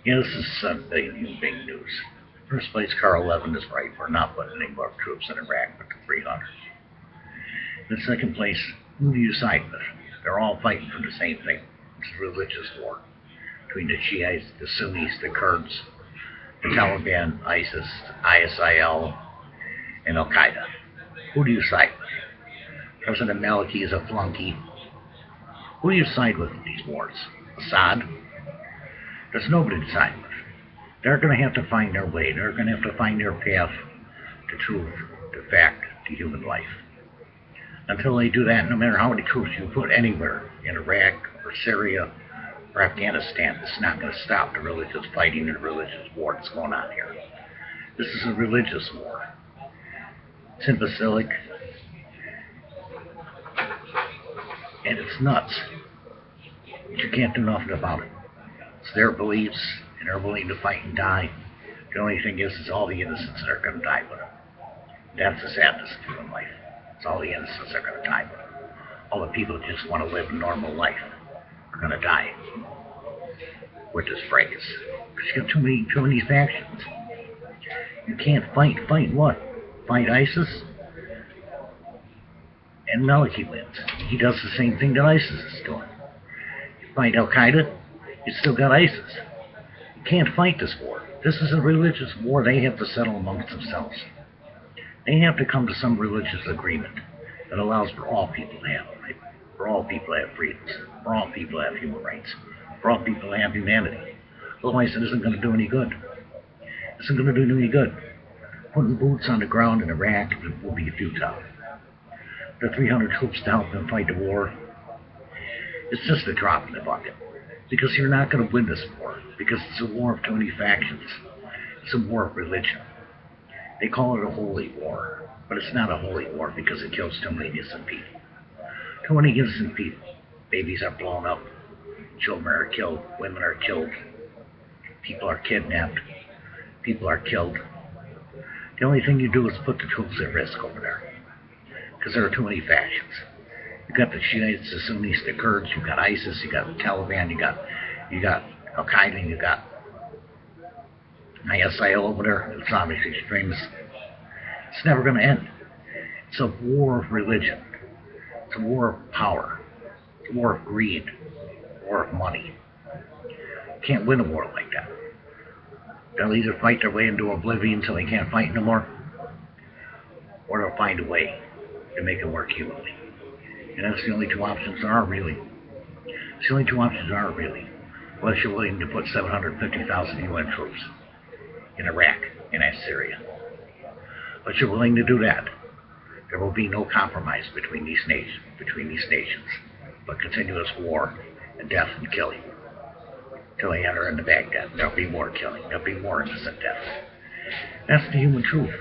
Yeah, this is big news. First place, Carl Levin is right. We're not putting any more troops in Iraq but the 300. In second place, who do you side with? They're all fighting for the same thing. It's a religious war between the Shiites, the Sunnis, the Kurds, the Taliban, ISIS, ISIL, and Al Qaeda. Who do you side with? President Maliki is a flunky. Who do you side with in these wars? Assad? There's nobody to side with. They're going to have to find their way. They're going to have to find their path to truth, to fact, to human life. Until they do that, no matter how many troops you put anywhere in Iraq or Syria or Afghanistan, it's not going to stop the religious fighting and the religious war that's going on here. This is a religious war. It's imbecilic, and it's nuts. But you can't do nothing about it. It's their beliefs, and they're willing to fight and die. The only thing is all the innocents that are going to die with them. That's the sadness of human life. It's all the innocents that are going to die with them. All the people that just want to live a normal life are going to die with this phrase. Because you got too many factions. You can't fight what? Fight ISIS? And Maliki wins. He does the same thing that ISIS is doing. You fight Al Qaeda, you still got ISIS. You can't fight this war. This is a religious war they have to settle amongst themselves. They have to come to some religious agreement that allows for all people to have life, for all people to have freedoms, for all people to have human rights, for all people to have humanity. Otherwise, it isn't going to do any good. It isn't going to do any good. Putting boots on the ground in Iraq will be futile. The 300 troops to help them fight the war, it's just a drop in the bucket. Because you're not going to win this war. Because it's a war of too many factions. It's a war of religion. They call it a holy war. But it's not a holy war because it kills too many innocent people. Too many innocent people. Babies are blown up. Children are killed. Women are killed. People are kidnapped. People are killed. The only thing you do is put the troops at risk over there. Because there are too many factions. You got the Shiites, the Sunnis, the Kurds, you got ISIS, you got the Taliban, you got Al Qaeda, you got ISIL over there, Islamic extremists. It's never going to end. It's a war of religion. It's a war of power. It's a war of greed. A war of money. You can't win a war like that. They'll either fight their way into oblivion so they can't fight no more, or they'll find a way to make it work humanly. And that's the only two options there are, really. It's the only two options there are, really. Unless you're willing to put 750,000 UN troops in Iraq and in Syria. But you're willing to do that, there will be no compromise between these nations, but continuous war and death and killing. Till they enter into Baghdad, there'll be more killing. There'll be more innocent death. That's the human truth.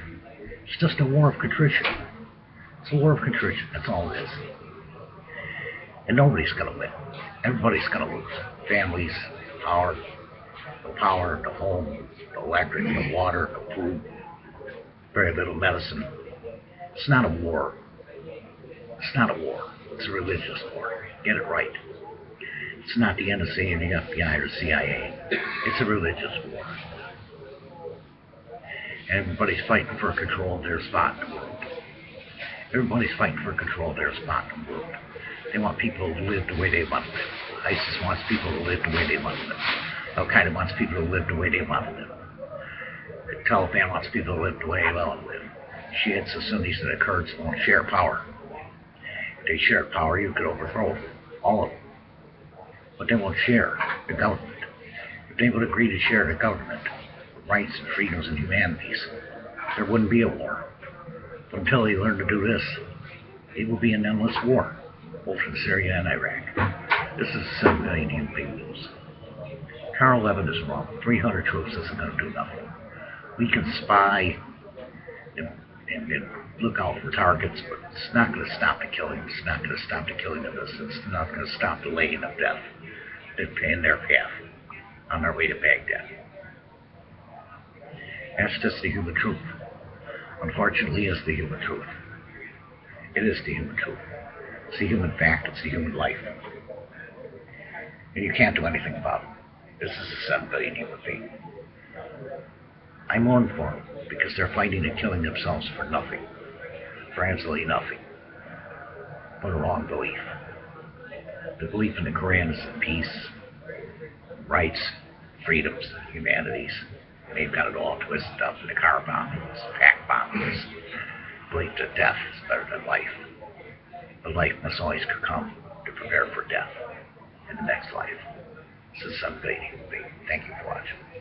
It's just a war of contrition. It's a war of contrition. That's all it is. And nobody's going to win. Everybody's going to lose. Families, power, the home, the electric, the water, the food, very little medicine. It's not a war. It's not a war. It's a religious war. Get it right. It's not the NSA and the FBI or CIA. It's a religious war. And everybody's fighting for control of their spot in the world. Everybody's fighting for control of their spot in the world. They want people to live the way they want to live. ISIS wants people to live the way they want to live. Al Qaeda wants people to live the way they want to live. The Taliban wants people to live the way they want to live. Shiites, the Sunnis, and the Kurds won't share power. If they share power, you could overthrow all of them. But they won't share the government. If they would agree to share the government, rights and freedoms and humanities, there wouldn't be a war. But until they learn to do this, it will be an endless war, both in Syria and Iraq. This is 7 million human beings. Carl Levin is wrong. 300 troops isn't going to do nothing. We can spy and look out for targets, but it's not going to stop the killing. It's not going to stop the killing of innocents. It's not going to stop the laying of death in their path on their way to Baghdad. That's just the human truth. Unfortunately, it's the human truth. It is the human truth. It's the human fact. It's the human life. And you can't do anything about it. This is a 7 billion human being. I mourn for them because they're fighting and killing themselves for nothing, for absolutely nothing, but a wrong belief. The belief in the Quran is peace, rights, freedoms, humanities. They've got it all twisted up in the car bombings, pack bombings. Belief that death is better than life. But life must always come to prepare for death in the next life. This is 7 billion human being. Thank you for watching.